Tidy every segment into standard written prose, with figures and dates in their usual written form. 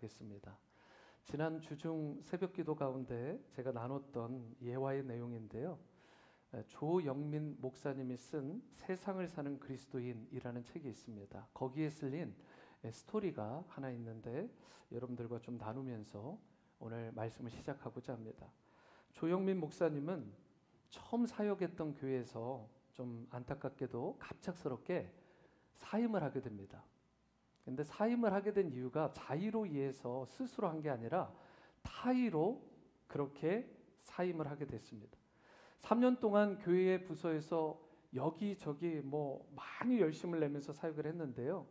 하겠습니다. 지난 주중 새벽기도 가운데 제가 나눴던 예화의 내용인데요. 조영민 목사님이 쓴 세상을 사는 그리스도인이라는 책이 있습니다. 거기에 실린 스토리가 하나 있는데 여러분들과 좀 나누면서 오늘 말씀을 시작하고자 합니다. 조영민 목사님은 처음 사역했던 교회에서 좀 안타깝게도 갑작스럽게 사임을 하게 됩니다. 근데 사임을 하게 된 이유가 자의로 인해서 스스로 한 게 아니라 타의로 그렇게 사임을 하게 됐습니다. 3년 동안 교회의 부서에서 여기저기 많이 열심을 내면서 사역을 했는데요.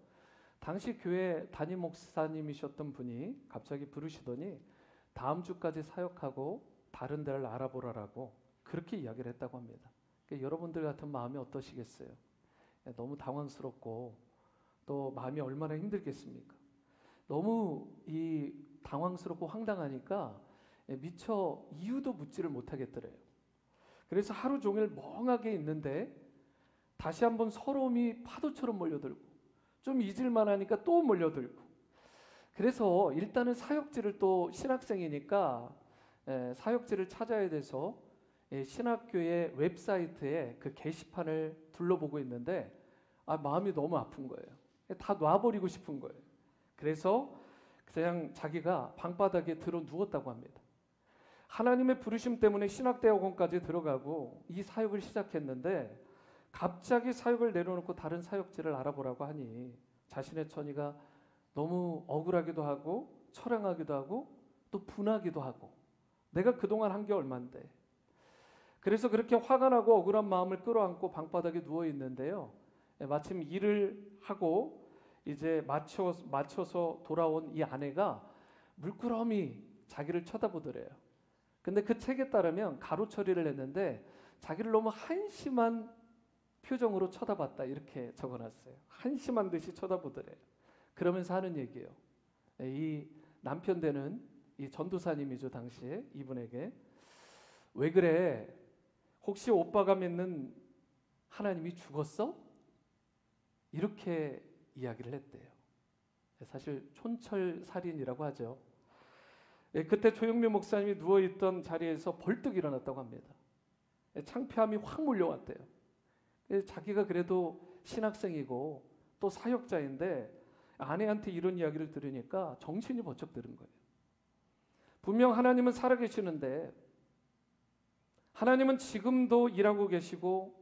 당시 교회 담임 목사님이셨던 분이 갑자기 부르시더니 다음 주까지 사역하고 다른 데를 알아보라라고 그렇게 이야기를 했다고 합니다. 그러니까 여러분들 같은 마음이 어떠시겠어요? 너무 당황스럽고 또 마음이 얼마나 힘들겠습니까? 너무 이 당황스럽고 황당하니까 미처 이유도 묻지를 못하겠더래요. 그래서 하루 종일 멍하게 있는데 다시 한번 서러움이 파도처럼 몰려들고 좀 잊을만 하니까 또 몰려들고, 그래서 일단은 사역지를, 또 신학생이니까 사역지를 찾아야 돼서 신학교의 웹사이트에 그 게시판을 둘러보고 있는데 마음이 너무 아픈 거예요. 다 놔버리고 싶은 거예요. 그래서 그냥 자기가 방바닥에 들어 누웠다고 합니다. 하나님의 부르심 때문에 신학대학원까지 들어가고 이 사역을 시작했는데 갑자기 사역을 내려놓고 다른 사역지를 알아보라고 하니 자신의 처니가 너무 억울하기도 하고 처량하기도 하고 또 분하기도 하고, 내가 그동안 한 게 얼만데. 그래서 그렇게 화가 나고 억울한 마음을 끌어안고 방바닥에 누워 있는데요. 마침 일을 하고 이제 맞춰서 돌아온 이 아내가 물끄러미 자기를 쳐다보더래요. 근데 그 책에 따르면 가로 처리를 했는데 자기를 너무 한심한 표정으로 쳐다봤다 이렇게 적어놨어요. 한심한 듯이 쳐다보더래요. 그러면서 하는 얘기예요. 이 남편 되는 이 전도사님이죠, 당시에. 이분에게 왜 그래? 혹시 오빠가 믿는 하나님이 죽었어? 이렇게 이야기를 했대요. 사실 촌철살인이라고 하죠. 그때 조영민 목사님이 누워있던 자리에서 벌떡 일어났다고 합니다. 창피함이 확 몰려왔대요. 자기가 그래도 신학생이고 또 사역자인데 아내한테 이런 이야기를 들으니까 정신이 번쩍 드는 거예요. 분명 하나님은 살아계시는데, 하나님은 지금도 일하고 계시고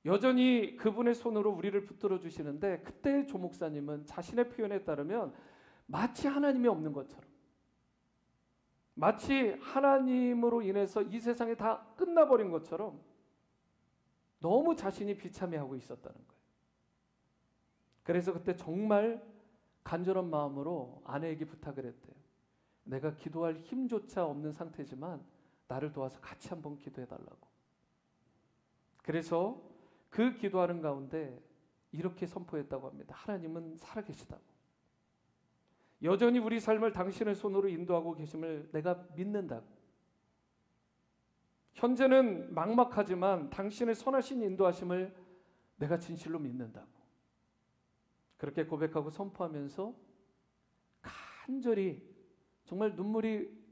여전히 그분의 손으로 우리를 붙들어 주시는데, 그때 조 목사님은 자신의 표현에 따르면 마치 하나님이 없는 것처럼, 마치 하나님으로 인해서 이 세상이 다 끝나버린 것처럼 너무 자신이 비참해하고 있었다는 거예요. 그래서 그때 정말 간절한 마음으로 아내에게 부탁을 했대요. 내가 기도할 힘조차 없는 상태지만 나를 도와서 같이 한번 기도해달라고. 그래서 그 기도하는 가운데 이렇게 선포했다고 합니다. 하나님은 살아계시다고. 여전히 우리 삶을 당신의 손으로 인도하고 계심을 내가 믿는다고. 현재는 막막하지만 당신의 선하신 인도하심을 내가 진실로 믿는다고. 그렇게 고백하고 선포하면서 간절히, 정말 눈물이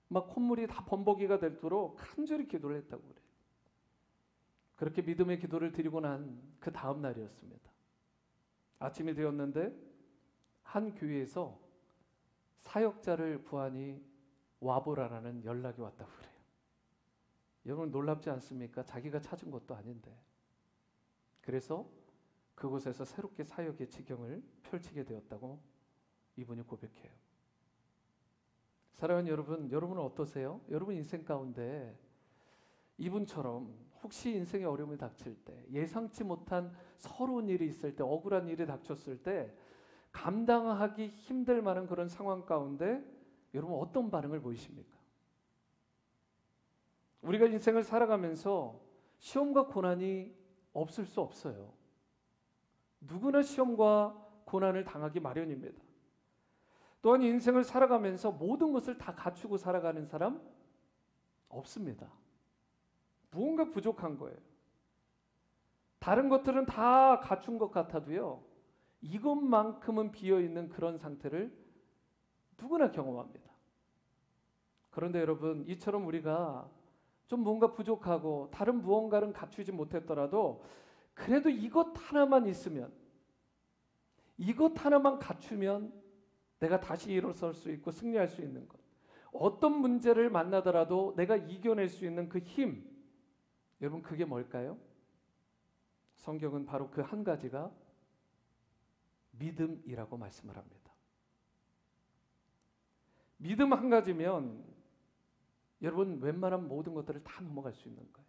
막 콧물이 다 범벅이가 되도록 간절히 기도를 했다고 그래요. 그렇게 믿음의 기도를 드리고 난 그 다음 날이었습니다. 아침이 되었는데 한 교회에서 사역자를 구하니 와보라라는 연락이 왔다고 그래요. 여러분 놀랍지 않습니까? 자기가 찾은 것도 아닌데. 그래서 그곳에서 새롭게 사역의 지경을 펼치게 되었다고 이분이 고백해요. 사랑하는 여러분, 여러분은 어떠세요? 여러분 인생 가운데 이분처럼 혹시 인생의 어려움이 닥칠 때, 예상치 못한 서러운 일이 있을 때, 억울한 일이 닥쳤을 때 감당하기 힘들 만한 그런 상황 가운데 여러분 어떤 반응을 보이십니까? 우리가 인생을 살아가면서 시험과 고난이 없을 수 없어요. 누구나 시험과 고난을 당하기 마련입니다. 또한 인생을 살아가면서 모든 것을 다 갖추고 살아가는 사람 없습니다. 무언가 부족한 거예요. 다른 것들은 다 갖춘 것 같아도요, 이것만큼은 비어있는 그런 상태를 누구나 경험합니다. 그런데 여러분, 이처럼 우리가 좀 뭔가 부족하고 다른 무언가를 갖추지 못했더라도 그래도 이것 하나만 있으면, 이것 하나만 갖추면 내가 다시 일어설 수 있고 승리할 수 있는 것, 어떤 문제를 만나더라도 내가 이겨낼 수 있는 그 힘, 여러분 그게 뭘까요? 성경은 바로 그 한 가지가 믿음이라고 말씀을 합니다. 믿음 한 가지면 여러분 웬만한 모든 것들을 다 넘어갈 수 있는 거예요.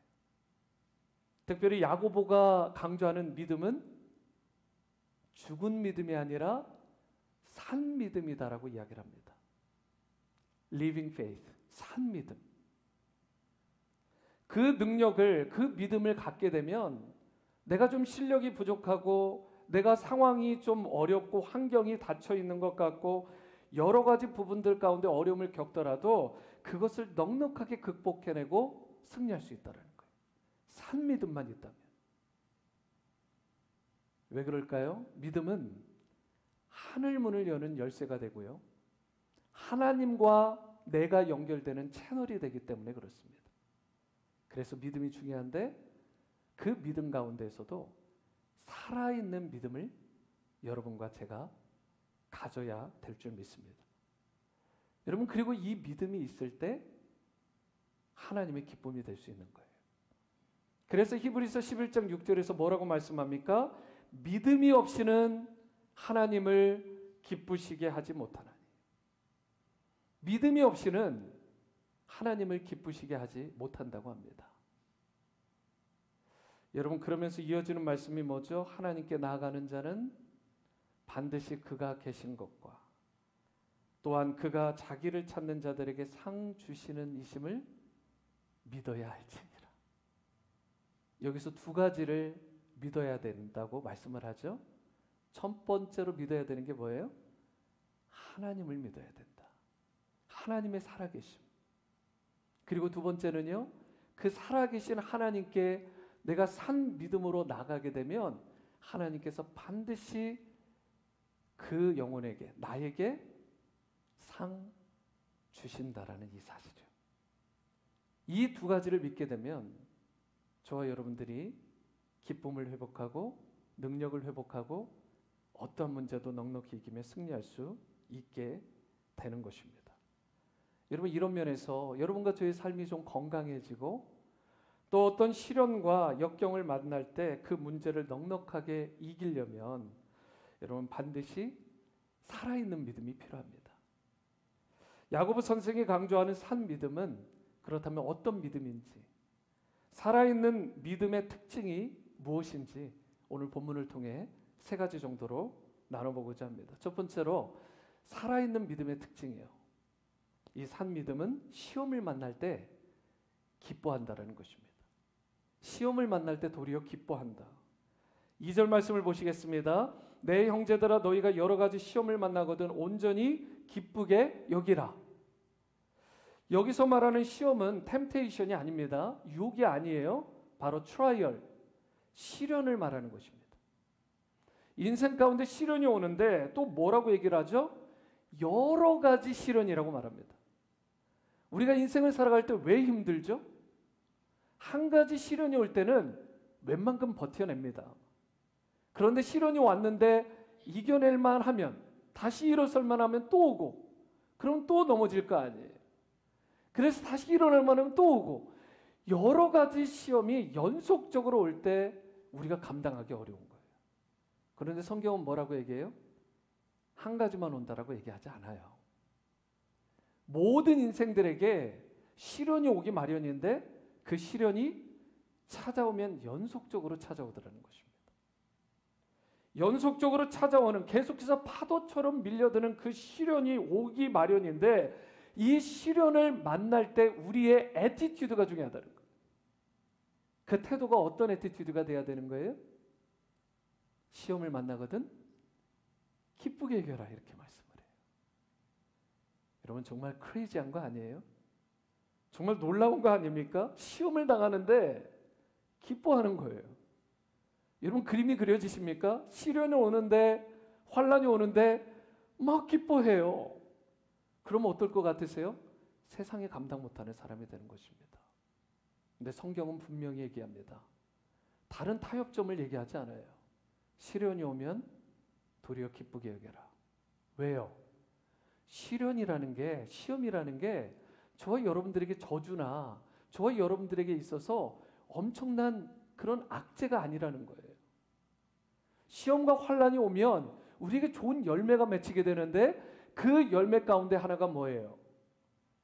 특별히 야고보가 강조하는 믿음은 죽은 믿음이 아니라 산 믿음이다라고 이야기를 합니다. Living faith, 산 믿음. 그 능력을, 그 믿음을 갖게 되면 내가 좀 실력이 부족하고 내가 상황이 좀 어렵고 환경이 닫혀 있는 것 같고 여러 가지 부분들 가운데 어려움을 겪더라도 그것을 넉넉하게 극복해내고 승리할 수 있다는 거예요. 산 믿음만 있다면. 왜 그럴까요? 믿음은 하늘 문을 여는 열쇠가 되고요, 하나님과 내가 연결되는 채널이 되기 때문에 그렇습니다. 그래서 믿음이 중요한데 그 믿음 가운데에서도 살아있는 믿음을 여러분과 제가 가져야 될 줄 믿습니다. 여러분, 그리고 이 믿음이 있을 때 하나님의 기쁨이 될 수 있는 거예요. 그래서 히브리서 11장 6절에서 뭐라고 말씀합니까? 믿음이 없이는 하나님을 기쁘시게 하지 못하나니. 믿음이 없이는 하나님을 기쁘시게 하지 못한다고 합니다. 여러분, 그러면서 이어지는 말씀이 뭐죠? 하나님께 나아가는 자는 반드시 그가 계신 것과 또한 그가 자기를 찾는 자들에게 상 주시는 이심을 믿어야 할지니라. 여기서 두 가지를 믿어야 된다고 말씀을 하죠. 첫 번째로 믿어야 되는 게 뭐예요? 하나님을 믿어야 된다. 하나님의 살아계심. 그리고 두 번째는요, 그 살아계신 하나님께 내가 산 믿음으로 나가게 되면 하나님께서 반드시 그 영혼에게, 나에게 상 주신다라는 이 사실이에요. 이 두 가지를 믿게 되면 저와 여러분들이 기쁨을 회복하고 능력을 회복하고 어떠한 문제도 넉넉히 이기며 승리할 수 있게 되는 것입니다. 여러분, 이런 면에서 여러분과 저의 삶이 좀 건강해지고 또 어떤 시련과 역경을 만날 때 그 문제를 넉넉하게 이기려면 여러분 반드시 살아있는 믿음이 필요합니다. 야고보 선생이 강조하는 산 믿음은 그렇다면 어떤 믿음인지, 살아있는 믿음의 특징이 무엇인지 오늘 본문을 통해 세 가지 정도로 나눠보고자 합니다. 첫 번째로 살아있는 믿음의 특징이에요. 이 산 믿음은 시험을 만날 때 기뻐한다라는 것입니다. 시험을 만날 때 도리어 기뻐한다. 2절 말씀을 보시겠습니다. 내 형제들아, 너희가 여러 가지 시험을 만나거든 온전히 기쁘게 여기라. 여기서 말하는 시험은 템테이션이 아닙니다. 유혹이 아니에요. 바로 트라이얼, 시련을 말하는 것입니다. 인생 가운데 시련이 오는데 또 뭐라고 얘기를 하죠? 여러 가지 시련이라고 말합니다. 우리가 인생을 살아갈 때 왜 힘들죠? 한 가지 시련이 올 때는 웬만큼 버텨냅니다. 그런데 시련이 왔는데 이겨낼 만하면, 다시 일어설 만하면 또 오고, 그럼 또 넘어질 거 아니에요. 그래서 다시 일어날 만하면 또 오고, 여러 가지 시험이 연속적으로 올 때 우리가 감당하기 어려운 거예요. 그런데 성경은 뭐라고 얘기해요? 한 가지만 온다라고 얘기하지 않아요. 모든 인생들에게 시련이 오기 마련인데 그 시련이 찾아오면 연속적으로 찾아오더라는 것입니다. 연속적으로 찾아오는, 계속해서 파도처럼 밀려드는 그 시련이 오기 마련인데 이 시련을 만날 때 우리의 애티튜드가 중요하다는 거예요. 그 태도가 어떤 애티튜드가 돼야 되는 거예요? 시험을 만나거든 기쁘게 여겨라, 이렇게 말씀을 해요. 여러분, 정말 크레이지한 거 아니에요? 정말 놀라운 거 아닙니까? 시험을 당하는데 기뻐하는 거예요. 여러분, 그림이 그려지십니까? 시련이 오는데, 환란이 오는데 막 기뻐해요. 그러면 어떨 것 같으세요? 세상에 감당 못하는 사람이 되는 것입니다. 근데 성경은 분명히 얘기합니다. 다른 타협점을 얘기하지 않아요. 시련이 오면 도리어 기쁘게 여겨라. 왜요? 시련이라는 게, 시험이라는 게 저와 여러분들에게 저주나 저와 여러분들에게 있어서 엄청난 그런 악재가 아니라는 거예요. 시험과 환난이 오면 우리에게 좋은 열매가 맺히게 되는데 그 열매 가운데 하나가 뭐예요?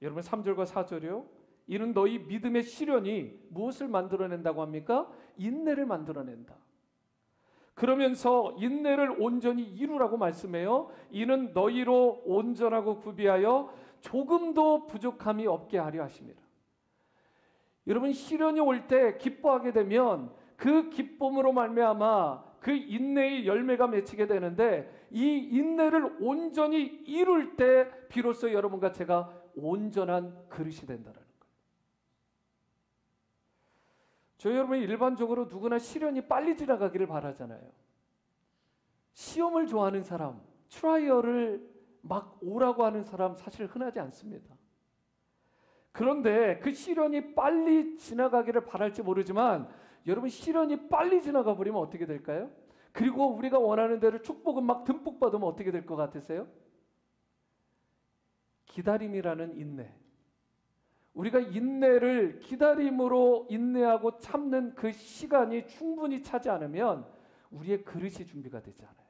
여러분 3절과 4절이요. 이는 너희 믿음의 시련이 무엇을 만들어낸다고 합니까? 인내를 만들어낸다. 그러면서 인내를 온전히 이루라고 말씀해요. 이는 너희로 온전하고 구비하여 조금도 부족함이 없게 하려 하심이라. 여러분 시련이 올 때 기뻐하게 되면 그 기쁨으로 말미암아 그 인내의 열매가 맺히게 되는데 이 인내를 온전히 이룰 때 비로소 여러분과 제가 온전한 그릇이 된다는 거예요. 저희 여러분이 일반적으로 누구나 시련이 빨리 지나가기를 바라잖아요. 시험을 좋아하는 사람, 트라이얼을 막 오라고 하는 사람 사실 흔하지 않습니다. 그런데 그 시련이 빨리 지나가기를 바랄지 모르지만 여러분 시련이 빨리 지나가 버리면 어떻게 될까요? 그리고 우리가 원하는 대로 축복은 막 듬뿍 받으면 어떻게 될 것 같으세요? 기다림이라는 인내. 우리가 인내를 기다림으로 인내하고 참는 그 시간이 충분히 차지 않으면 우리의 그릇이 준비가 되지 않아요.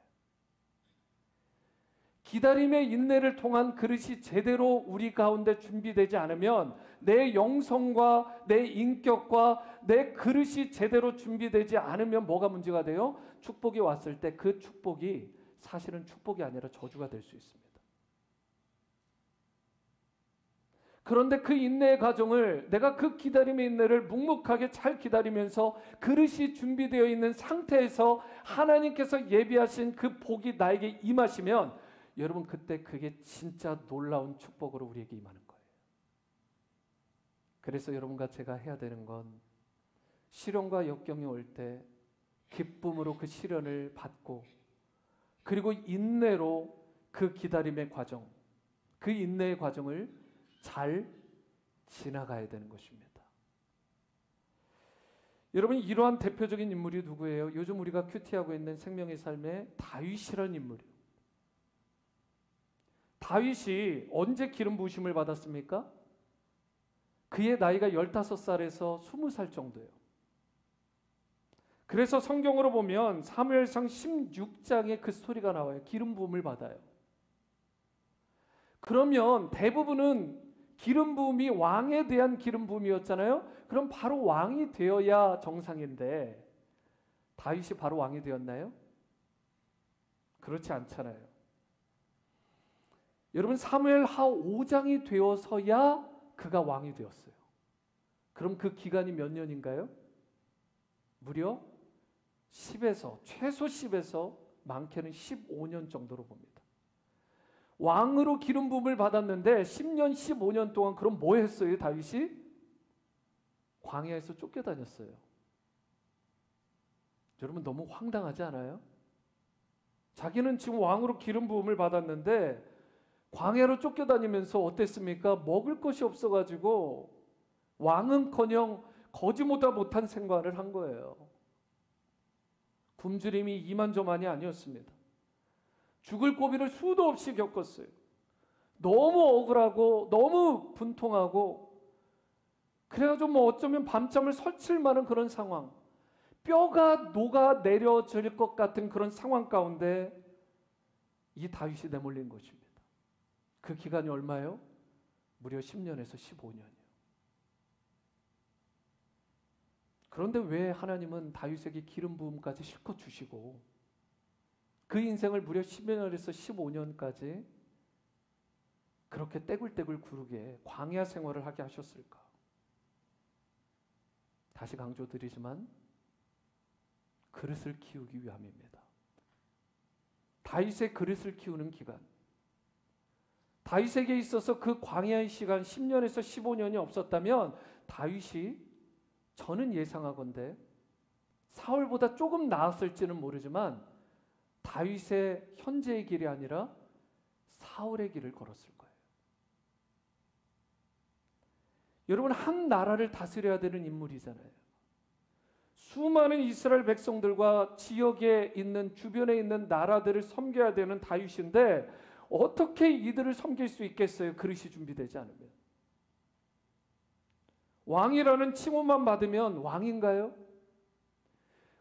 기다림의 인내를 통한 그릇이 제대로 우리 가운데 준비되지 않으면 내 영성과 내 인격과 내 그릇이 제대로 준비되지 않으면 뭐가 문제가 돼요? 축복이 왔을 때 그 축복이 사실은 축복이 아니라 저주가 될 수 있습니다. 그런데 그 인내의 과정을 내가 그 기다림의 인내를 묵묵하게 잘 기다리면서 그릇이 준비되어 있는 상태에서 하나님께서 예비하신 그 복이 나에게 임하시면 여러분 그때 그게 진짜 놀라운 축복으로 우리에게 임하는 거예요. 그래서 여러분과 제가 해야 되는 건 시련과 역경이 올 때 기쁨으로 그 시련을 받고 그리고 인내로 그 기다림의 과정, 그 인내의 과정을 잘 지나가야 되는 것입니다. 여러분 이러한 대표적인 인물이 누구예요? 요즘 우리가 큐티하고 있는 생명의 삶의 다윗이라는 인물이에요. 다윗이 언제 기름 부으심을 받았습니까? 그의 나이가 15살에서 20살 정도예요. 그래서 성경으로 보면 사무엘상 16장에 그 스토리가 나와요. 기름 부음을 받아요. 그러면 대부분은 기름 부음이 왕에 대한 기름 부음이었잖아요. 그럼 바로 왕이 되어야 정상인데 다윗이 바로 왕이 되었나요? 그렇지 않잖아요. 여러분 사무엘하 5장이 되어서야 그가 왕이 되었어요. 그럼 그 기간이 몇 년인가요? 무려 10에서 최소 10에서 많게는 15년 정도로 봅니다. 왕으로 기름 부음을 받았는데 10년 15년 동안 그럼 뭐 했어요? 다윗이 광야에서 쫓겨다녔어요. 여러분 너무 황당하지 않아요? 자기는 지금 왕으로 기름 부음을 받았는데 광야로 쫓겨다니면서 어땠습니까? 먹을 것이 없어가지고 왕은커녕 거지보다 못한 생활을 한 거예요. 굶주림이 이만저만이 아니었습니다. 죽을 고비를 수도 없이 겪었어요. 너무 억울하고 너무 분통하고 그래가지고 뭐 어쩌면 밤잠을 설칠 만한 그런 상황, 뼈가 녹아 내려질 것 같은 그런 상황 가운데 이 다윗이 내몰린 것입니다. 그 기간이 얼마예요? 무려 10년에서 15년이요. 그런데 왜 하나님은 다윗에게 기름 부음까지 실컷 주시고 그 인생을 무려 10년에서 15년까지 그렇게 떼굴떼굴 구르게 광야 생활을 하게 하셨을까? 다시 강조드리지만 그릇을 키우기 위함입니다. 다윗의 그릇을 키우는 기간, 다윗에게 있어서 그 광야의 시간 10년에서 15년이 없었다면 다윗이 저는 예상하건대 사울보다 조금 나았을지는 모르지만 다윗의 현재의 길이 아니라 사울의 길을 걸었을 거예요. 여러분, 한 나라를 다스려야 되는 인물이잖아요. 수많은 이스라엘 백성들과 지역에 있는 주변에 있는 나라들을 섬겨야 되는 다윗인데 어떻게 이들을 섬길 수 있겠어요? 그릇이 준비되지 않으면. 왕이라는 칭호만 받으면 왕인가요?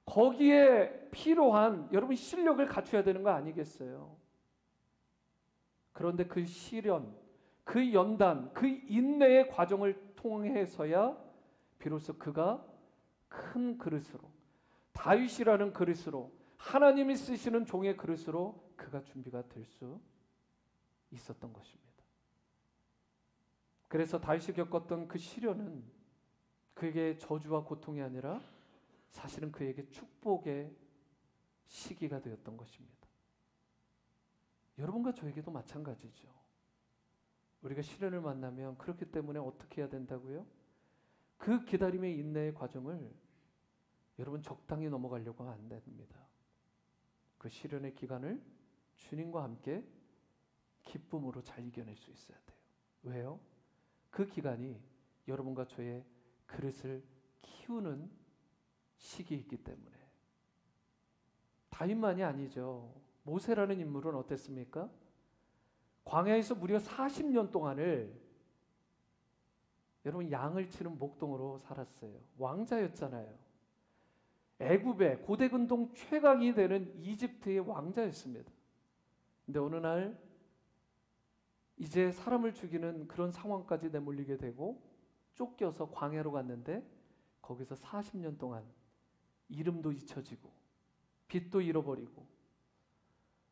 거기에 필요한 여러분 실력을 갖춰야 되는 거 아니겠어요? 그런데 그 시련, 그 연단, 그 인내의 과정을 통해서야 비로소 그가 큰 그릇으로, 다윗이라는 그릇으로, 하나님이 쓰시는 종의 그릇으로 그가 준비가 될 수 있었던 것입니다. 그래서 다윗이 겪었던 그 시련은 그에게 저주와 고통이 아니라 사실은 그에게 축복의 시기가 되었던 것입니다. 여러분과 저에게도 마찬가지죠. 우리가 시련을 만나면 그렇기 때문에 어떻게 해야 된다고요? 그 기다림의 인내의 과정을 여러분 적당히 넘어가려고 하면 안 됩니다. 그 시련의 기간을 주님과 함께 기쁨으로 잘 이겨낼 수 있어야 돼요. 왜요? 그 기간이 여러분과 저의 그릇을 키우는 시기이기 때문에. 다윗만이 아니죠. 모세라는 인물은 어땠습니까? 광야에서 무려 40년 동안을 여러분 양을 치는 목동으로 살았어요. 왕자였잖아요. 애굽의 고대 근동 최강이 되는 이집트의 왕자였습니다. 근데 어느 날 이제 사람을 죽이는 그런 상황까지 내몰리게 되고 쫓겨서 광야로 갔는데 거기서 40년 동안 이름도 잊혀지고 빛도 잃어버리고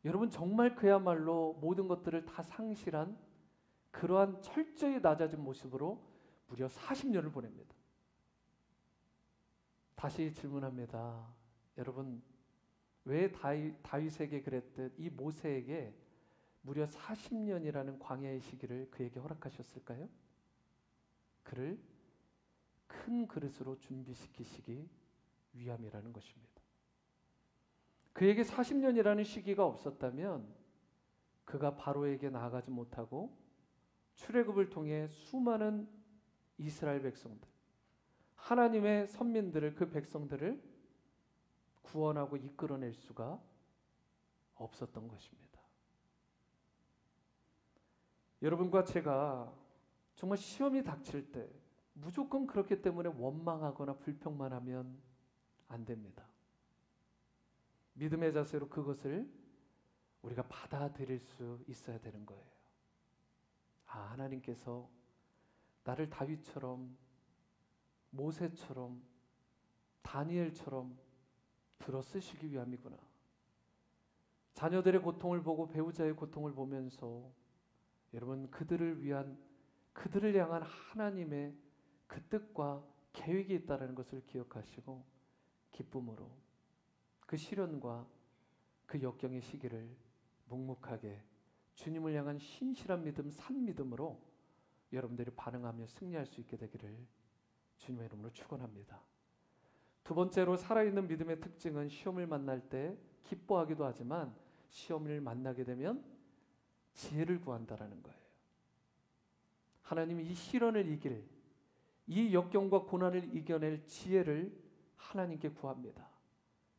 여러분 정말 그야말로 모든 것들을 다 상실한 그러한 철저히 낮아진 모습으로 무려 40년을 보냅니다. 다시 질문합니다. 여러분 왜 다윗에게 그랬듯 이 모세에게 무려 40년이라는 광야의 시기를 그에게 허락하셨을까요? 그를 큰 그릇으로 준비시키시기 위함이라는 것입니다. 그에게 40년이라는 시기가 없었다면 그가 바로에게 나아가지 못하고 출애굽을 통해 수많은 이스라엘 백성들, 하나님의 선민들을, 그 백성들을 구원하고 이끌어낼 수가 없었던 것입니다. 여러분과 제가 정말 시험이 닥칠 때 무조건 그렇기 때문에 원망하거나 불평만 하면 안 됩니다. 믿음의 자세로 그것을 우리가 받아들일 수 있어야 되는 거예요. 아, 하나님께서 나를 다윗처럼, 모세처럼, 다니엘처럼 들어 쓰시기 위함이구나. 자녀들의 고통을 보고 배우자의 고통을 보면서 여러분 그들을 위한, 그들을 향한 하나님의 그 뜻과 계획이 있다는 것을 기억하시고 기쁨으로 그 시련과 그 역경의 시기를 묵묵하게 주님을 향한 신실한 믿음, 산 믿음으로 여러분들이 반응하며 승리할 수 있게 되기를 주님의 이름으로 축원합니다. 두 번째로 살아있는 믿음의 특징은 시험을 만날 때 기뻐하기도 하지만 시험을 만나게 되면 지혜를 구한다라는 거예요. 하나님이 이 시련을 이길, 이 역경과 고난을 이겨낼 지혜를 하나님께 구합니다.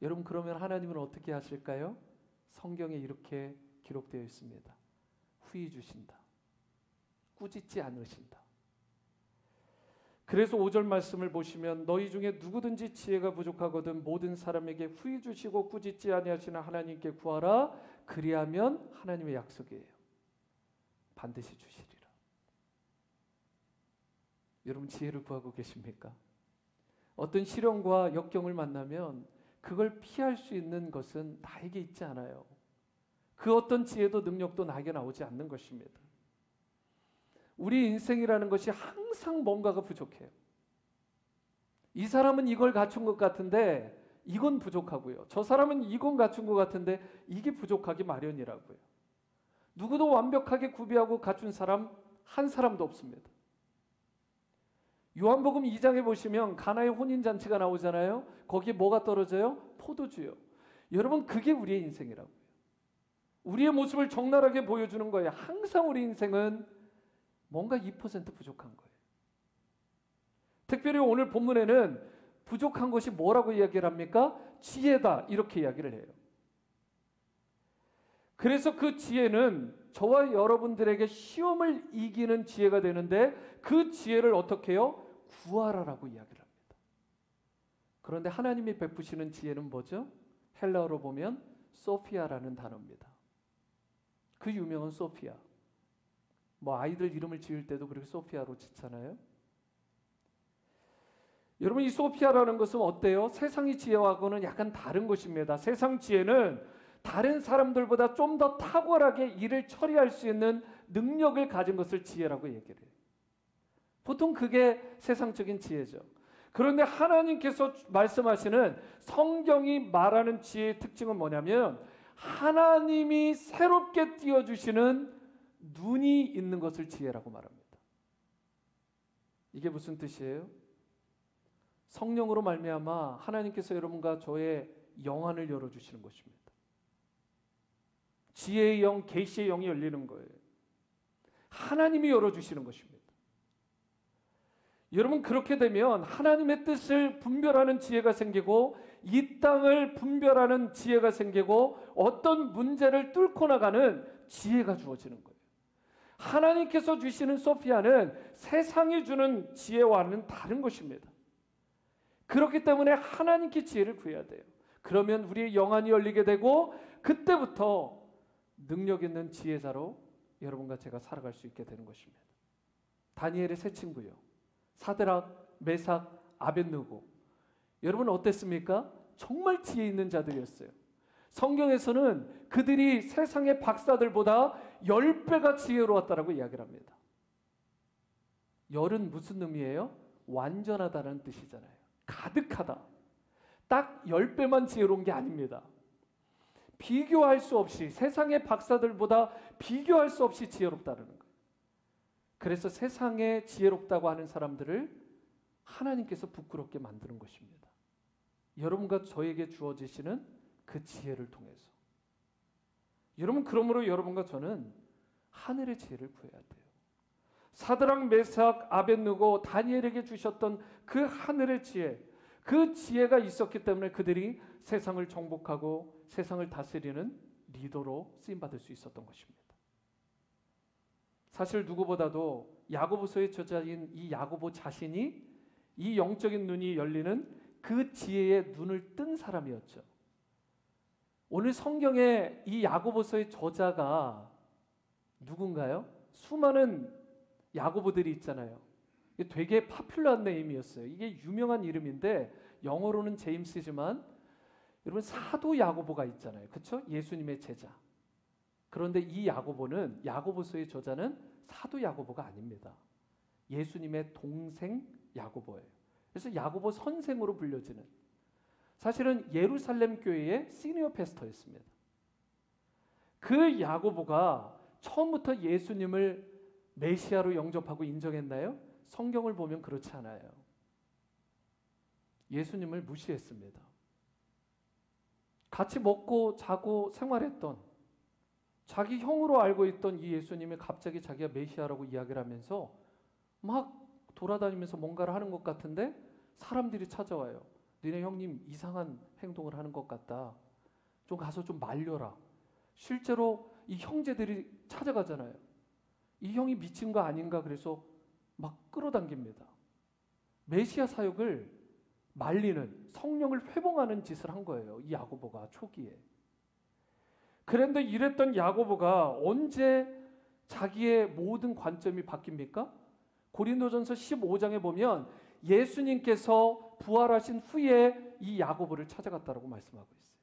여러분 그러면 하나님은 어떻게 하실까요? 성경에 이렇게 기록되어 있습니다. 후히 주신다. 꾸짖지 않으신다. 그래서 5절 말씀을 보시면 너희 중에 누구든지 지혜가 부족하거든 모든 사람에게 후히 주시고 꾸짖지 아니하시는 하나님께 구하라. 그리하면 하나님의 약속이에요. 반드시 주시리라. 여러분 지혜를 구하고 계십니까? 어떤 시련과 역경을 만나면 그걸 피할 수 있는 것은 나에게 있지 않아요. 그 어떤 지혜도 능력도 나에게 나오지 않는 것입니다. 우리 인생이라는 것이 항상 뭔가가 부족해요. 이 사람은 이걸 갖춘 것 같은데 이건 부족하고요. 저 사람은 이건 갖춘 것 같은데 이게 부족하기 마련이라고요. 누구도 완벽하게 구비하고 갖춘 사람 한 사람도 없습니다. 요한복음 2장에 보시면 가나의 혼인잔치가 나오잖아요. 거기에 뭐가 떨어져요? 포도주요. 여러분 그게 우리의 인생이라고요. 우리의 모습을 적나라하게 보여주는 거예요. 항상 우리 인생은 뭔가 2% 부족한 거예요. 특별히 오늘 본문에는 부족한 것이 뭐라고 이야기를 합니까? 지혜다, 이렇게 이야기를 해요. 그래서 그 지혜는 저와 여러분들에게 시험을 이기는 지혜가 되는데, 그 지혜를 어떻게 해요? 구하라라고 이야기를 합니다. 그런데 하나님이 베푸시는 지혜는 뭐죠? 헬라어로 보면 소피아라는 단어입니다. 그 유명한 소피아. 뭐 아이들 이름을 지을 때도 그렇게 소피아로 짓잖아요. 여러분, 이 소피아라는 것은 어때요? 세상의 지혜하고는 약간 다른 것입니다. 세상 지혜는 다른 사람들보다 좀 더 탁월하게 일을 처리할 수 있는 능력을 가진 것을 지혜라고 얘기를 해요. 보통 그게 세상적인 지혜죠. 그런데 하나님께서 말씀하시는 성경이 말하는 지혜의 특징은 뭐냐면, 하나님이 새롭게 띄워주시는 눈이 있는 것을 지혜라고 말합니다. 이게 무슨 뜻이에요? 성령으로 말미암아 하나님께서 여러분과 저의 영안을 열어주시는 것입니다. 지혜의 영, 계시의 영이 열리는 거예요. 하나님이 열어주시는 것입니다. 여러분, 그렇게 되면 하나님의 뜻을 분별하는 지혜가 생기고, 이 땅을 분별하는 지혜가 생기고, 어떤 문제를 뚫고 나가는 지혜가 주어지는 거예요. 하나님께서 주시는 소피아는 세상이 주는 지혜와는 다른 것입니다. 그렇기 때문에 하나님께 지혜를 구해야 돼요. 그러면 우리의 영안이 열리게 되고, 그때부터 능력 있는 지혜자로 여러분과 제가 살아갈 수 있게 되는 것입니다. 다니엘의 세 친구요, 사드락, 메삭, 아벳느고, 여러분 어땠습니까? 정말 지혜 있는 자들이었어요. 성경에서는 그들이 세상의 박사들보다 10배가 지혜로웠다라고 이야기를 합니다. 열은 무슨 의미예요? 완전하다는 뜻이잖아요. 가득하다. 딱 10배만 지혜로운 게 아닙니다. 비교할 수 없이, 세상의 박사들보다 비교할 수 없이 지혜롭다는 거예요. 그래서 세상에 지혜롭다고 하는 사람들을 하나님께서 부끄럽게 만드는 것입니다. 여러분과 저에게 주어지시는 그 지혜를 통해서. 여러분, 그러므로 여러분과 저는 하늘의 지혜를 구해야 돼요. 사드락, 메삭, 아벳느고, 다니엘에게 주셨던 그 하늘의 지혜, 그 지혜가 있었기 때문에 그들이 세상을 정복하고 세상을 다스리는 리더로 쓰임받을 수 있었던 것입니다. 사실 누구보다도 야고보서의 저자인 이 야고보 자신이 이 영적인 눈이 열리는 그 지혜의 눈을 뜬 사람이었죠. 오늘 성경의 이 야고보서의 저자가 누군가요? 수많은 야고보들이 있잖아요. 이게 되게 파퓰러한 네임이었어요. 이게 유명한 이름인데 영어로는 제임스지만, 여러분 사도 야고보가 있잖아요. 그렇죠? 예수님의 제자. 그런데 이 야고보는, 야고보서의 저자는 사도 야고보가 아닙니다. 예수님의 동생 야고보예요. 그래서 야고보 선생으로 불려지는, 사실은 예루살렘 교회의 시니어 패스터였습니다. 그 야고보가 처음부터 예수님을 메시아로 영접하고 인정했나요? 성경을 보면 그렇지 않아요. 예수님을 무시했습니다. 같이 먹고 자고 생활했던, 자기 형으로 알고 있던 이 예수님이 갑자기 자기가 메시아라고 이야기를 하면서 막 돌아다니면서 뭔가를 하는 것 같은데 사람들이 찾아와요. 너네 형님 이상한 행동을 하는 것 같다. 좀 가서 좀 말려라. 실제로 이 형제들이 찾아가잖아요. 이 형이 미친 거 아닌가, 그래서 막 끌어당깁니다. 메시아 사역을 말리는, 성령을 회복하는 짓을 한 거예요. 이 야고보가 초기에. 그런데 이랬던 야고보가 언제 자기의 모든 관점이 바뀝니까? 고린도전서 15장에 보면 예수님께서 부활하신 후에 이 야고보를 찾아갔다고 말씀하고 있어요.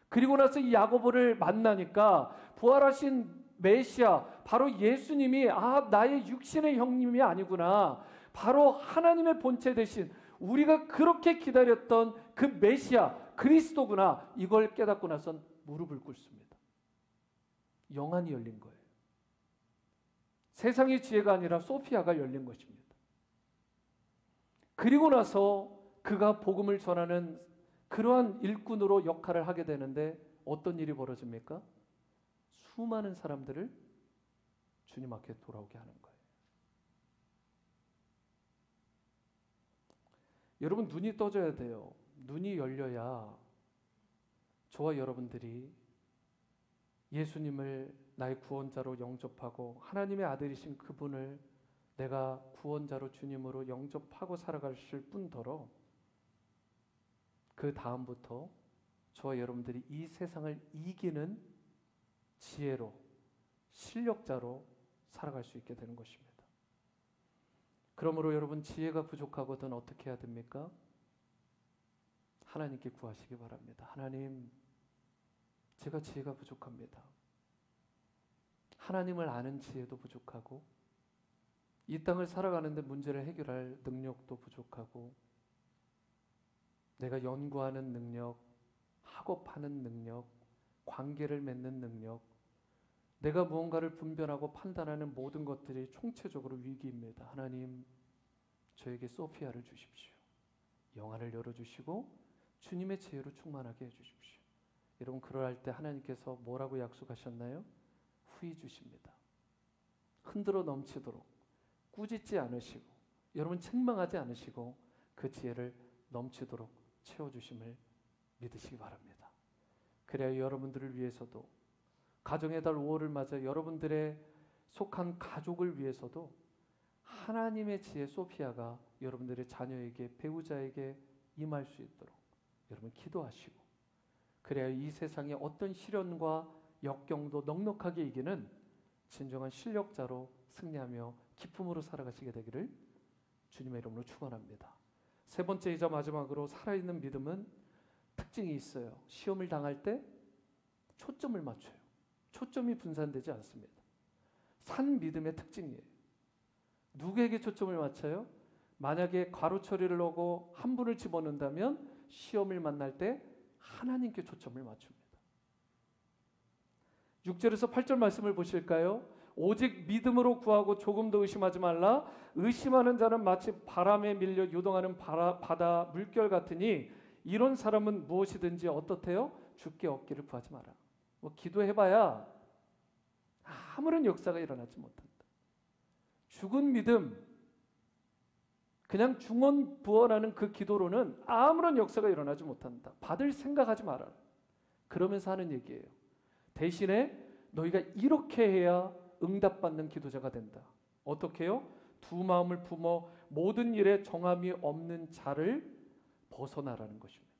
그리고 나서 이 야고보를 만나니까 부활하신 메시아, 바로 예수님이 나의 육신의 형님이 아니구나, 바로 하나님의 본체 대신 우리가 그렇게 기다렸던 그 메시아 그리스도구나, 이걸 깨닫고 나선 무릎을 꿇습니다. 영안이 열린 거예요. 세상의 지혜가 아니라 소피아가 열린 것입니다. 그리고 나서 그가 복음을 전하는 그러한 일꾼으로 역할을 하게 되는데 어떤 일이 벌어집니까? 수많은 사람들을 주님 앞에 돌아오게 하는 거예요. 여러분 눈이 떠져야 돼요. 눈이 열려야 저와 여러분들이 예수님을 나의 구원자로 영접하고 하나님의 아들이신 그분을 내가 구원자로 주님으로 영접하고 살아가실 뿐더러 그 다음부터 저와 여러분들이 이 세상을 이기는 지혜로 실력자로 살아갈 수 있게 되는 것입니다. 그러므로 여러분 지혜가 부족하거든 어떻게 해야 됩니까? 하나님께 구하시기 바랍니다. 하나님, 제가 지혜가 부족합니다. 하나님을 아는 지혜도 부족하고 이 땅을 살아가는데 문제를 해결할 능력도 부족하고 내가 연구하는 능력, 학업하는 능력, 관계를 맺는 능력, 내가 무언가를 분별하고 판단하는 모든 것들이 총체적으로 위기입니다. 하나님, 저에게 소피아를 주십시오. 영안을 열어주시고 주님의 지혜로 충만하게 해주십시오. 여러분 그러할 때 하나님께서 뭐라고 약속하셨나요? 후히 주십니다. 흔들어 넘치도록 꾸짖지 않으시고 여러분 책망하지 않으시고 그 지혜를 넘치도록 채워주심을 믿으시기 바랍니다. 그래야 여러분들을 위해서도 가정의 달 5월을 맞아 여러분들의 속한 가족을 위해서도 하나님의 지혜 소피아가 여러분들의 자녀에게 배우자에게 임할 수 있도록 여러분 기도하시고 그래야 이 세상의 어떤 시련과 역경도 넉넉하게 이기는 진정한 실력자로 승리하며 기쁨으로 살아가시게 되기를 주님의 이름으로 축원합니다. 세 번째이자 마지막으로 살아있는 믿음은 특징이 있어요. 시험을 당할 때 초점을 맞춰요. 초점이 분산되지 않습니다. 산 믿음의 특징이에요. 누구에게 초점을 맞춰요? 만약에 괄호 처리를 하고 한 분을 집어넣는다면 시험을 만날 때 하나님께 초점을 맞춥니다. 6절에서 8절 말씀을 보실까요? 오직 믿음으로 구하고 조금도 의심하지 말라. 의심하는 자는 마치 바람에 밀려 유동하는 바다 물결 같으니 이런 사람은 무엇이든지 어떻대요? 주께 얻기를 구하지 마라. 뭐 기도해봐야 아무런 역사가 일어나지 못한다. 죽은 믿음, 그냥 중언부언하는 그 기도로는 아무런 역사가 일어나지 못한다. 받을 생각하지 마라. 그러면서 하는 얘기예요. 대신에 너희가 이렇게 해야 응답받는 기도자가 된다. 어떻게 해요? 두 마음을 품어 모든 일에 정함이 없는 자를 벗어나라는 것입니다.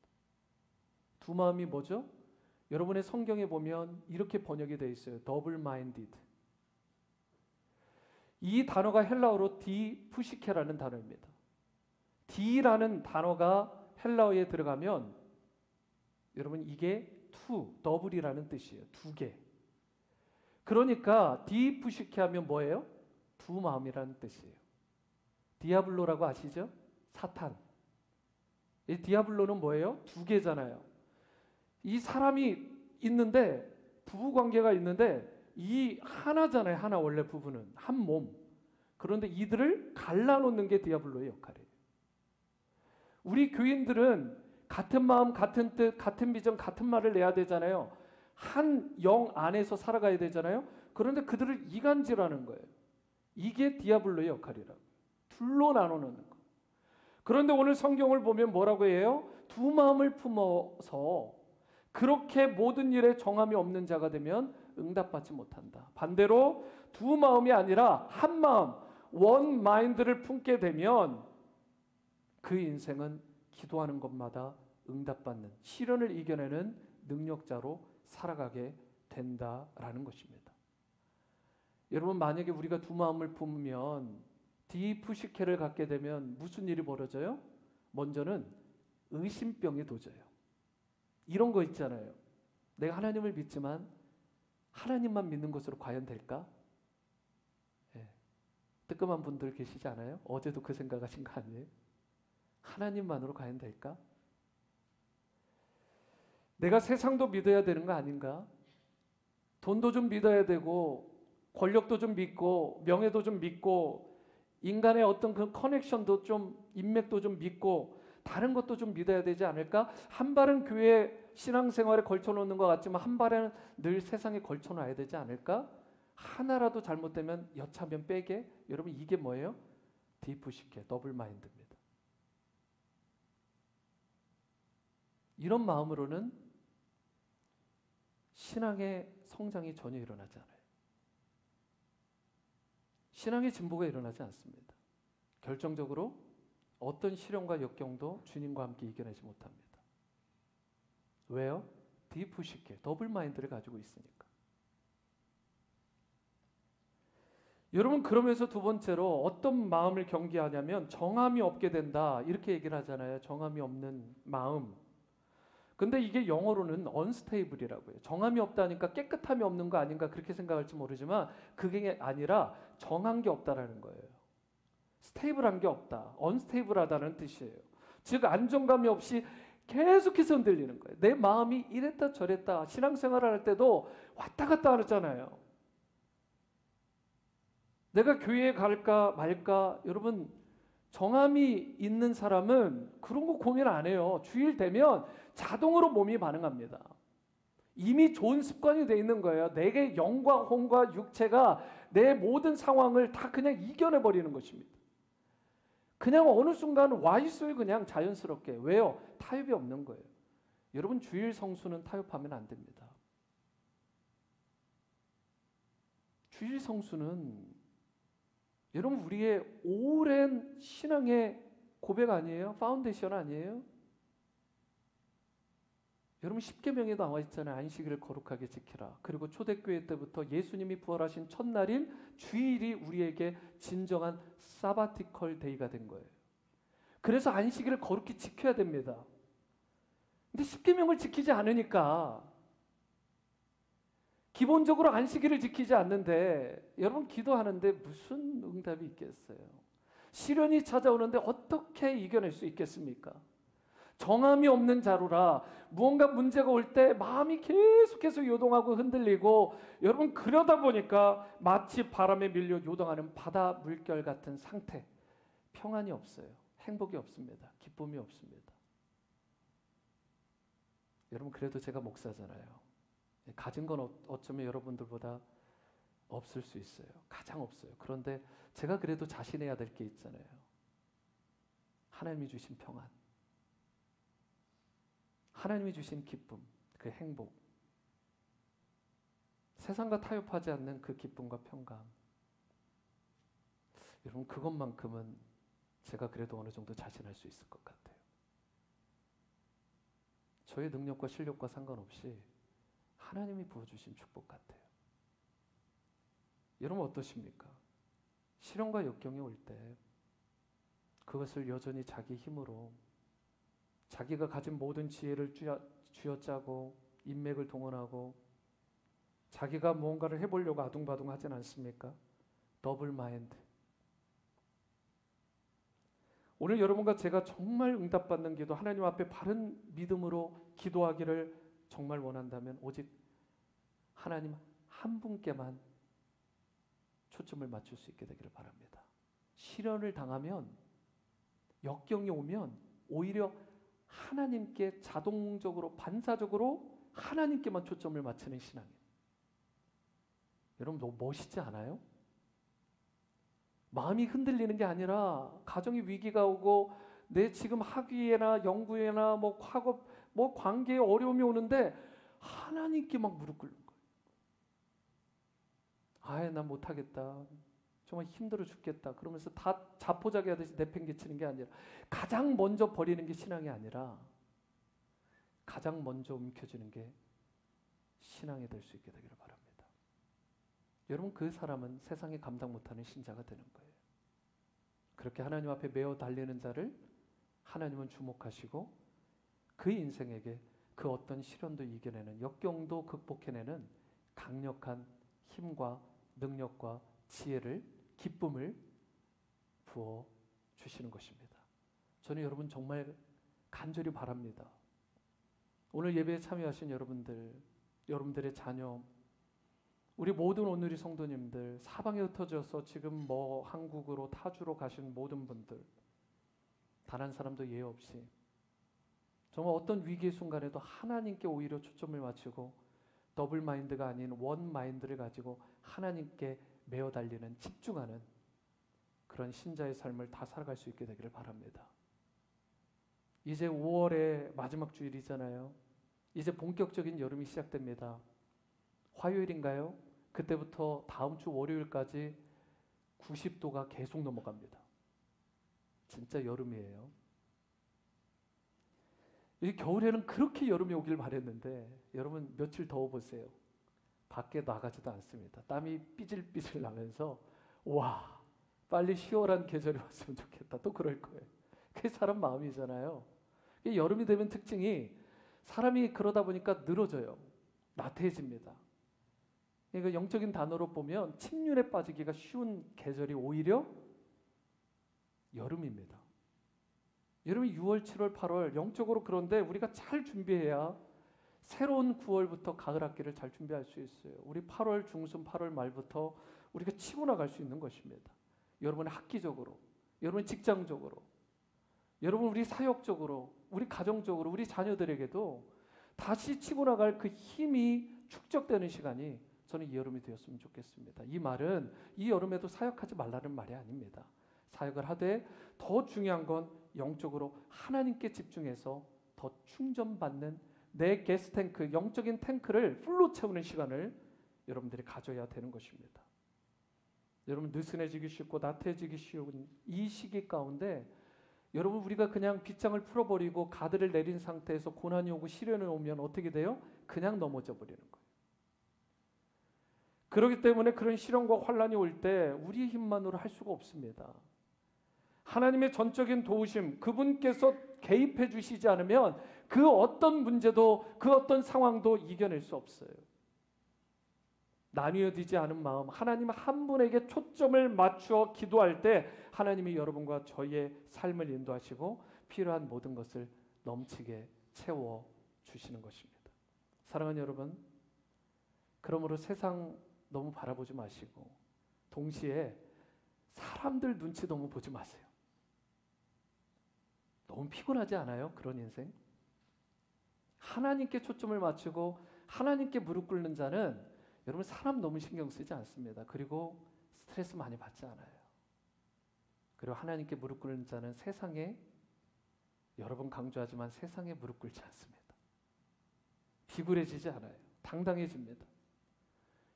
두 마음이 뭐죠? 여러분의 성경에 보면 이렇게 번역이 되어 있어요. double minded. 이 단어가 헬라어로 디푸시케라는 단어입니다. D라는 단어가 헬라어에 들어가면 여러분 이게 two, 더블이라는 뜻이에요. 두 개. 그러니까 디푸시케 하면 뭐예요? 두 마음이라는 뜻이에요. 디아블로라고 아시죠? 사탄. 이 디아블로는 뭐예요? 두 개잖아요. 이 사람이 있는데 부부관계가 있는데 이 하나잖아요. 하나 원래 부부는 한 몸. 그런데 이들을 갈라놓는 게 디아블로의 역할이에요. 우리 교인들은 같은 마음, 같은 뜻, 같은 비전, 같은 말을 내야 되잖아요. 한 영 안에서 살아가야 되잖아요. 그런데 그들을 이간질하는 거예요. 이게 디아블로의 역할이라고. 둘로 나누는 거. 그런데 오늘 성경을 보면 뭐라고 해요? 두 마음을 품어서 그렇게 모든 일에 정함이 없는 자가 되면 응답받지 못한다. 반대로 두 마음이 아니라 한 마음, 원 마인드를 품게 되면 그 인생은 기도하는 것마다 응답받는, 시련을 이겨내는 능력자로 살아가게 된다라는 것입니다. 여러분 만약에 우리가 두 마음을 품으면 디푸시케를 갖게 되면 무슨 일이 벌어져요? 먼저는 의심병이 도져요. 이런 거 있잖아요. 내가 하나님을 믿지만 하나님만 믿는 것으로 과연 될까? 예. 뜨끔한 분들 계시지 않아요? 어제도 그 생각하신 거 아니에요? 하나님만으로 과연 될까? 내가 세상도 믿어야 되는 거 아닌가? 돈도 좀 믿어야 되고 권력도 좀 믿고 명예도 좀 믿고 인간의 어떤 그 커넥션도 좀 인맥도 좀 믿고 다른 것도 좀 믿어야 되지 않을까? 한 발은 교회 신앙생활에 걸쳐놓는 것 같지만 한 발은 늘 세상에 걸쳐놔야 되지 않을까? 하나라도 잘못되면 여차하면 빼게. 여러분 이게 뭐예요? 디프시케, 더블 마인드입니다. 이런 마음으로는 신앙의 성장이 전혀 일어나지 않아요. 신앙의 진보가 일어나지 않습니다. 결정적으로 어떤 시련과 역경도 주님과 함께 이겨내지 못합니다. 왜요? 디프시케, 더블 마인드를 가지고 있으니까. 여러분, 그러면서 두 번째로 어떤 마음을 경계하냐면 정함이 없게 된다, 이렇게 얘기를 하잖아요. 정함이 없는 마음. 근데 이게 영어로는 unstable이라고 해요. 정함이 없다니까 깨끗함이 없는 거 아닌가 그렇게 생각할지 모르지만 그게 아니라 정한 게 없다라는 거예요. 스테이블한 게 없다. unstable하다는 뜻이에요. 즉 안정감이 없이 계속해서 흔들리는 거예요. 내 마음이 이랬다 저랬다. 신앙생활을 할 때도 왔다 갔다 하잖아요. 내가 교회에 갈까 말까. 여러분, 정함이 있는 사람은 그런 거 고민 안 해요. 주일 되면 자동으로 몸이 반응합니다. 이미 좋은 습관이 돼 있는 거예요. 내게 영과 혼과 육체가 내 모든 상황을 다 그냥 이겨내 버리는 것입니다. 그냥 어느 순간 와 있어요. 그냥 자연스럽게. 왜요? 타협이 없는 거예요. 여러분, 주일 성수는 타협하면 안 됩니다. 주일 성수는 여러분 우리의 오랜 신앙의 고백 아니에요? 파운데이션 아니에요? 여러분, 십계명에 나와 있잖아요. 안식일을 거룩하게 지키라. 그리고 초대교회 때부터 예수님이 부활하신 첫날인 주일이 우리에게 진정한 사바티컬 데이가 된 거예요. 그래서 안식일을 거룩히 지켜야 됩니다. 근데 십계명을 지키지 않으니까, 기본적으로 안식일을 지키지 않는데, 여러분 기도하는데 무슨 응답이 있겠어요? 시련이 찾아오는데 어떻게 이겨낼 수 있겠습니까? 정함이 없는 자루라 무언가 문제가 올 때 마음이 계속해서 요동하고 흔들리고, 여러분 그러다 보니까 마치 바람에 밀려 요동하는 바다 물결 같은 상태. 평안이 없어요. 행복이 없습니다. 기쁨이 없습니다. 여러분, 그래도 제가 목사잖아요. 가진 건 어쩌면 여러분들보다 없을 수 있어요. 가장 없어요. 그런데 제가 그래도 자신해야 될 게 있잖아요. 하나님이 주신 평안, 하나님이 주신 기쁨, 그 행복, 세상과 타협하지 않는 그 기쁨과 평강. 여러분, 그것만큼은 제가 그래도 어느 정도 자신할 수 있을 것 같아요. 저의 능력과 실력과 상관없이 하나님이 부어주신 축복 같아요. 여러분 어떠십니까? 시련과 역경이 올 때 그것을 여전히 자기 힘으로, 자기가 가진 모든 지혜를 쥐어짜고 인맥을 동원하고 자기가 무언가를 해보려고 아둥바둥 하진 않습니까? 더블 마인드. 오늘 여러분과 제가 정말 응답받는 기도, 하나님 앞에 바른 믿음으로 기도하기를 정말 원한다면 오직 하나님 한 분께만 초점을 맞출 수 있게 되기를 바랍니다. 시련을 당하면, 역경이 오면 오히려 하나님께 자동적으로, 반사적으로 하나님께만 초점을 맞추는 신앙이에요. 여러분 너무 멋있지 않아요? 마음이 흔들리는 게 아니라 가정의 위기가 오고 내 지금 학위에나 연구에나 뭐 학업, 뭐 관계에 어려움이 오는데 하나님께 막 무릎 꿇는 거예요. 아예 난 못하겠다. 정말 힘들어 죽겠다. 그러면서 다 자포자기 하듯이 내팽개치는 게 아니라, 가장 먼저 버리는 게 신앙이 아니라 가장 먼저 움켜쥐는 게 신앙이 될 수 있게 되기를 바랍니다. 여러분, 그 사람은 세상에 감당 못하는 신자가 되는 거예요. 그렇게 하나님 앞에 매어 달리는 자를 하나님은 주목하시고 그 인생에게 그 어떤 시련도 이겨내는, 역경도 극복해내는 강력한 힘과 능력과 지혜를, 기쁨을 부어 주시는 것입니다. 저는 여러분 정말 간절히 바랍니다. 오늘 예배에 참여하신 여러분들, 여러분들의 자녀, 우리 모든 오늘의 성도님들, 사방에 흩어져서 지금 뭐 한국으로 타주로 가신 모든 분들, 단 한 사람도 예외 없이 정말 어떤 위기의 순간에도 하나님께 오히려 초점을 맞추고 더블 마인드가 아닌 원 마인드를 가지고 하나님께 매어 달리는, 집중하는 그런 신자의 삶을 다 살아갈 수 있게 되기를 바랍니다. 이제 5월의 마지막 주일이잖아요. 이제 본격적인 여름이 시작됩니다. 화요일인가요? 그때부터 다음 주 월요일까지 90도가 계속 넘어갑니다. 진짜 여름이에요. 이 겨울에는 그렇게 여름이 오길 바랬는데 여러분 며칠 더워보세요. 밖에 나가지도 않습니다. 땀이 삐질삐질 나면서 와, 빨리 시원한 계절이 왔으면 좋겠다. 또 그럴 거예요. 그게 사람 마음이잖아요. 여름이 되면 특징이 사람이 그러다 보니까 늘어져요. 나태해집니다. 그러니까 영적인 단어로 보면 침륜에 빠지기가 쉬운 계절이 오히려 여름입니다. 여러분 6월, 7월, 8월 영적으로 그런데 우리가 잘 준비해야 새로운 9월부터 가을 학기를 잘 준비할 수 있어요. 우리 8월 중순, 8월 말부터 우리가 치고 나갈 수 있는 것입니다. 여러분의 학기적으로, 여러분 직장적으로, 여러분 우리 사역적으로, 우리 가정적으로, 우리 자녀들에게도 다시 치고 나갈 그 힘이 축적되는 시간이 저는 이 여름이 되었으면 좋겠습니다. 이 말은 이 여름에도 사역하지 말라는 말이 아닙니다. 사역을 하되 더 중요한 건 영적으로 하나님께 집중해서 더 충전받는 내 가스탱크, 영적인 탱크를 풀로 채우는 시간을 여러분들이 가져야 되는 것입니다. 여러분 느슨해지기 쉽고 나태해지기 쉬운 이 시기 가운데 여러분 우리가 그냥 빗장을 풀어버리고 가드를 내린 상태에서 고난이 오고 시련이 오면 어떻게 돼요? 그냥 넘어져 버리는 거예요. 그렇기 때문에 그런 시련과 환란이 올 때 우리의 힘만으로 할 수가 없습니다. 하나님의 전적인 도우심, 그분께서 개입해 주시지 않으면 그 어떤 문제도 그 어떤 상황도 이겨낼 수 없어요. 나뉘어지지 않은 마음, 하나님 한 분에게 초점을 맞추어 기도할 때 하나님이 여러분과 저희의 삶을 인도하시고 필요한 모든 것을 넘치게 채워 주시는 것입니다. 사랑하는 여러분, 그러므로 세상 너무 바라보지 마시고 동시에 사람들 눈치 너무 보지 마세요. 너무 피곤하지 않아요? 그런 인생? 하나님께 초점을 맞추고 하나님께 무릎 꿇는 자는 여러분 사람 너무 신경 쓰지 않습니다. 그리고 스트레스 많이 받지 않아요. 그리고 하나님께 무릎 꿇는 자는 세상에, 여러 번 강조하지만 세상에 무릎 꿇지 않습니다. 비굴해지지 않아요. 당당해집니다.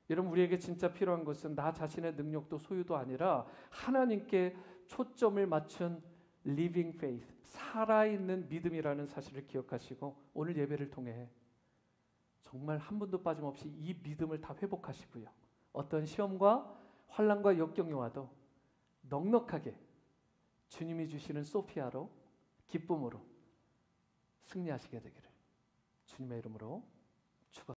여러분 우리에게 진짜 필요한 것은 나 자신의 능력도 소유도 아니라 하나님께 초점을 맞춘 living faith, 살아있는 믿음이라는 사실을 기억하시고 오늘 예배를 통해 정말 한 분도 빠짐없이 이 믿음을 다 회복하시고요. 어떤 시험과 환난과 역경이 와도 넉넉하게 주님이 주시는 소피아로 기쁨으로 승리하시게 되기를 주님의 이름으로